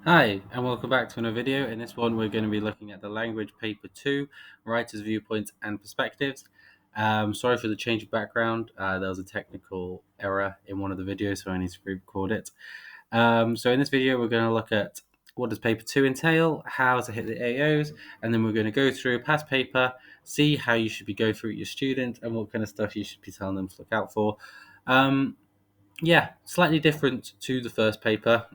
Hi, and welcome back to another video. In this one, we're going to be looking at the language paper 2, writers' viewpoints and perspectives. Sorry for the change of background. There was a technical error in one of the videos, so I need to re-record it. So in this video, we're going to look at what does paper 2 entail, how to hit the AOs, and then we're going to go through past paper, see how you should be going through your student, and what kind of stuff you should be telling them to look out for. Yeah, slightly different to the first paper,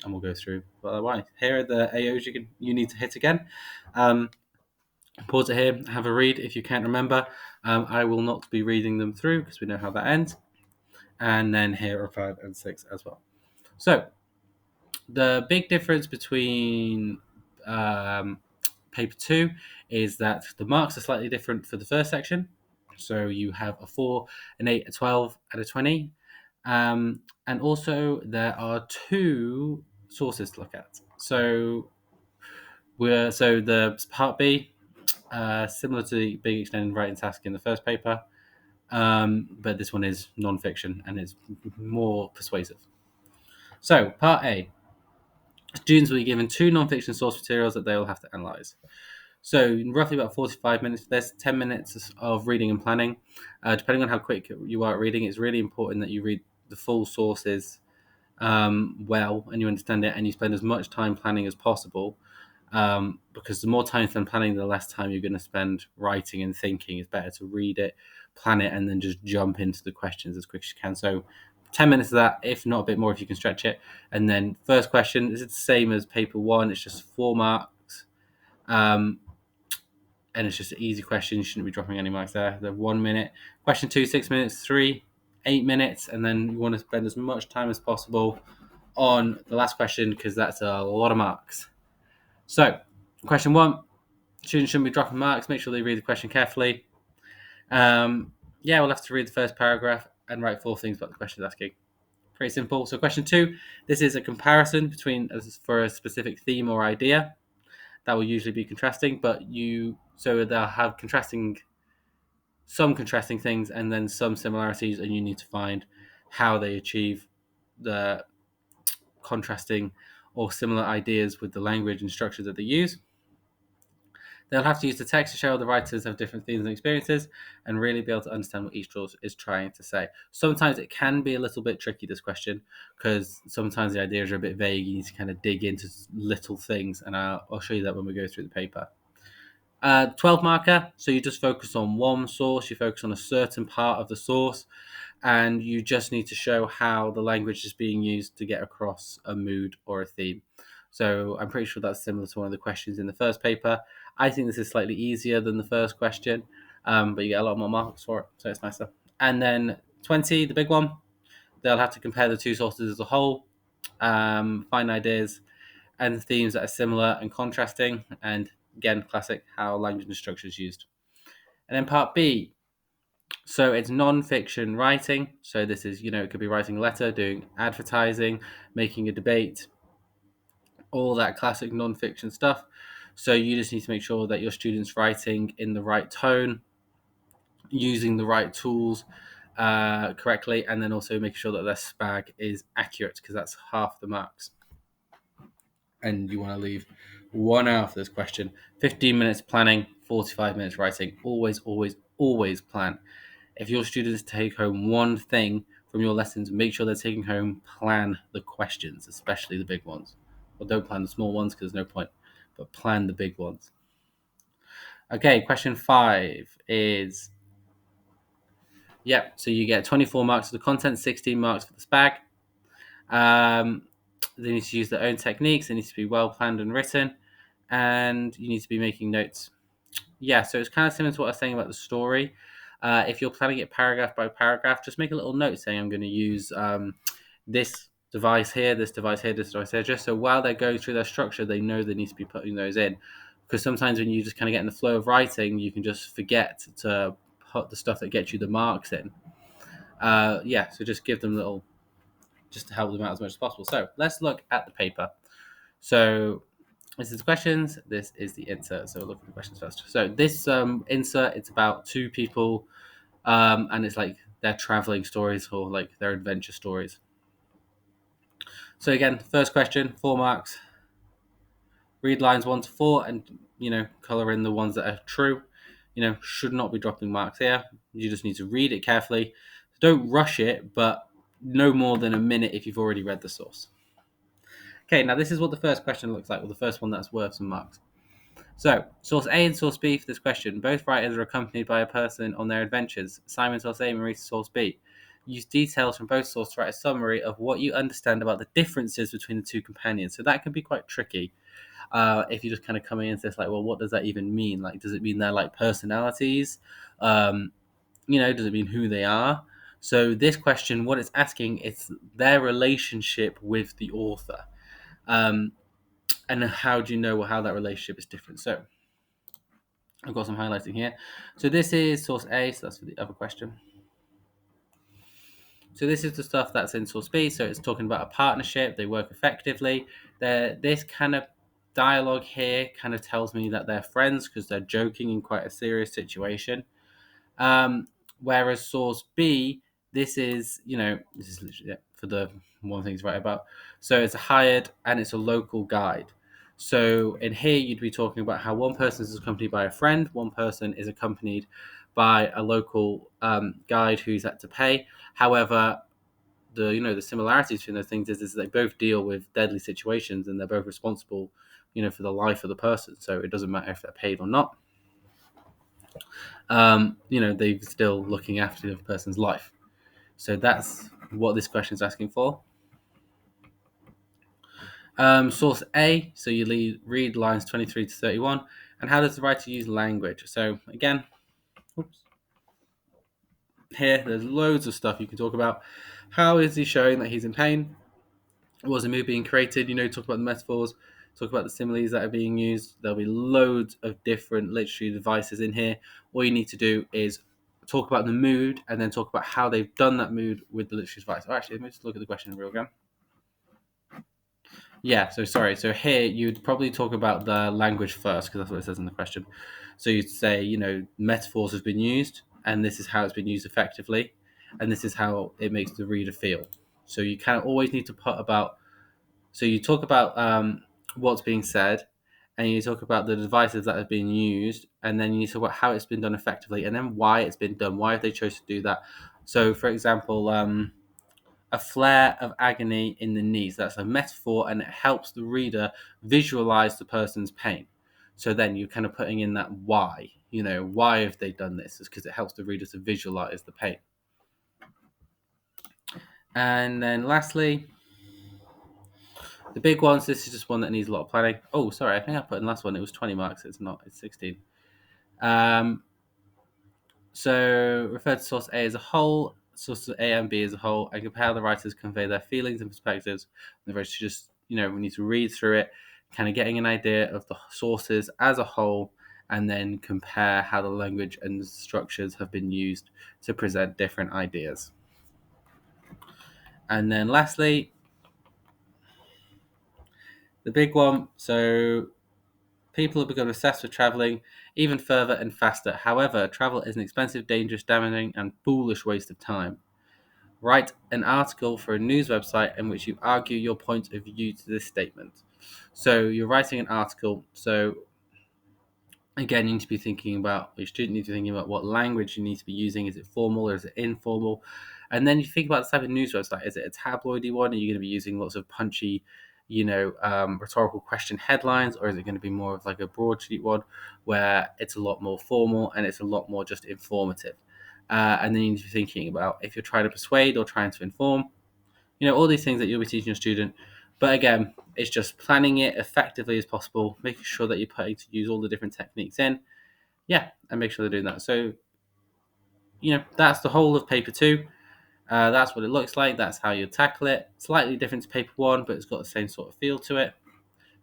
and we'll go through why. Here are the AOs you need to hit again. Pause it here, have a read if you can't remember. I will not be reading them through because we know how that ends. And then here are 5 and 6 as well. So the big difference between paper 2 is that the marks are slightly different for the first section. So you have a 4, an 8, a 12, and a 20. And also, there are two sources to look at. So the part B, similar to the big extended writing task in the first paper, but this one is non-fiction and it's more persuasive. So part A, students will be given two non-fiction source materials that they will have to analyze. So roughly about 45 minutes. There's 10 minutes of reading and planning. Depending on how quick you are at reading, it's really important that you read the full sources well and you understand it and you spend as much time planning as possible, because the more time you spend planning, the less time you're going to spend writing and thinking. It's better to read it, plan it, and then just jump into the questions as quick as you can. So 10 minutes of that, if not a bit more if you can stretch it. And then first question is the same as paper 1. It's just 4 marks, and it's just an easy question. You shouldn't be dropping any marks there. The 1 minute. Question 2, 6 minutes. 3, 8 minutes. And then you want to spend as much time as possible on the last question because that's a lot of marks. So, question 1, students shouldn't be dropping marks. Make sure they read the question carefully. We'll have to read the first paragraph and write 4 things about the question asking. Pretty simple. So, question 2, this is a comparison for a specific theme or idea. That will usually be contrasting, so they'll have some contrasting things and then some similarities, and you need to find how they achieve the contrasting or similar ideas with the language and structure that they use. They'll have to use the text to show the writers have different themes and experiences and really be able to understand what each source is trying to say. Sometimes it can be a little bit tricky, this question, because sometimes the ideas are a bit vague. You need to kind of dig into little things, and I'll show you that when we go through the paper. 12 marker, so you just focus on one source, you focus on a certain part of the source, and you just need to show how the language is being used to get across a mood or a theme. So I'm pretty sure that's similar to one of the questions in the first paper. I think this is slightly easier than the first question, but you get a lot more marks for it, so it's nicer. And then 20, the big one, they'll have to compare the two sources as a whole, find ideas and themes that are similar and contrasting, and again, classic how language and structure is used. And then part B, so it's non-fiction writing. So this is, it could be writing a letter, doing advertising, making a debate, all that classic non-fiction stuff. So you just need to make sure that your student's writing in the right tone, using the right tools correctly, and then also making sure that their spag is accurate, because that's half the marks. And you want to leave 1 hour for this question. 15 minutes planning, 45 minutes writing. Always, always, always plan. If your students take home one thing from your lessons, make sure they're taking home, plan the questions, especially the big ones. Well, don't plan the small ones because there's no point, but plan the big ones. Okay, question 5 is, so you get 24 marks for the content, 16 marks for the spag. They need to use their own techniques. They need to be well planned and written, and you need to be making notes. So it's kind of similar to what I was saying about the story. If you're planning it paragraph by paragraph, just make a little note saying I'm going to use this device here, this device here, this device here, just so while they're going through their structure, they know they need to be putting those in. Because sometimes when you just kind of get in the flow of writing, you can just forget to put the stuff that gets you the marks in. So just give them just to help them out as much as possible. So let's look at the paper. So this is the questions. This is the insert. So we'll look at the questions first. So this insert, it's about two people, and it's like their traveling stories or like their adventure stories. So again, first question, 4 marks. Read lines 1 to 4 and, colour in the ones that are true. Should not be dropping marks here. You just need to read it carefully. Don't rush it, but no more than a minute if you've already read the source. Okay, now this is what the first question looks like, or the first one that's worth some marks. So, source A and source B for this question. Both writers are accompanied by a person on their adventures. Simon source A, Maurice source B. Use details from both sources to write a summary of what you understand about the differences between the two companions. So that can be quite tricky. If you're just kind of coming into this like, well, what does that even mean? Like, does it mean they're like personalities? Does it mean who they are? So this question, what it's asking, it's their relationship with the author. And how do you know how that relationship is different? So I've got some highlighting here. So this is source A, so that's for the other question. So this is the stuff that's in source B. So it's talking about a partnership. They work effectively. This kind of dialogue here kind of tells me that they're friends because they're joking in quite a serious situation. Whereas source B, this is literally it for the one thing to write about. So it's a hired and it's a local guide. So in here, you'd be talking about how one person is accompanied by a friend, one person is accompanied by a local guide who's had to pay. However, the similarities between those things is they both deal with deadly situations and they're both responsible, for the life of the person. So it doesn't matter if they're paid or not. They're still looking after the person's life. So that's what this question is asking for. Source A, so you read lines 23 to 31. And how does the writer use language? So again, here there's loads of stuff you can talk about. How is he showing that he's in pain? Was a mood being created? Talk about the metaphors, talk about the similes that are being used. There'll be loads of different literary devices in here. All you need to do is talk about the mood and then talk about how they've done that mood with the literary device. Actually, let me just look at the question real again. Yeah, so sorry. So here you'd probably talk about the language first because that's what it says in the question. So you'd say, metaphors have been used and this is how it's been used effectively and this is how it makes the reader feel. So you kind of always need to put about. So you talk about what's being said, and you talk about the devices that have been used, and then you talk about how it's been done effectively, and then why it's been done. Why have they chosen to do that? So, for example, a flare of agony in the knees. That's a metaphor, and it helps the reader visualize the person's pain. So then you're kind of putting in that why. Why have they done this? It's because it helps the reader to visualize the pain. And then lastly, the big ones, this is just one that needs a lot of planning. Oh, sorry, I think I put in the last one. It was 20 marks. It's not. It's 16. So refer to source A as a whole, sources A and B as a whole, and compare how the writers convey their feelings and perspectives. And the writers just, we need to read through it, kind of getting an idea of the sources as a whole, and then compare how the language and structures have been used to present different ideas. And then lastly, the big one. So people have become obsessed with traveling even further and faster. However, travel is an expensive, dangerous, damaging, and foolish waste of time. Write an article for a news website in which you argue your point of view to this statement. So you're writing an article. So again, you need to be thinking about, your student needs to be thinking about what language you need to be using. Is it formal or is it informal? And then you think about the type of news website. Is it a tabloidy one? Are you going to be using lots of punchy, rhetorical question headlines, or is it going to be more of like a broadsheet one where it's a lot more formal and it's a lot more just informative? And then you need to be thinking about if you're trying to persuade or trying to inform, all these things that you'll be teaching your student. But again, it's just planning it effectively as possible, making sure that you're putting to use all the different techniques in. Yeah, and make sure they're doing that. So, that's the whole of paper 2. That's what it looks like. That's how you tackle it. Slightly different to paper 1, but it's got the same sort of feel to it.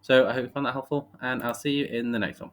So I hope you found that helpful, and I'll see you in the next one.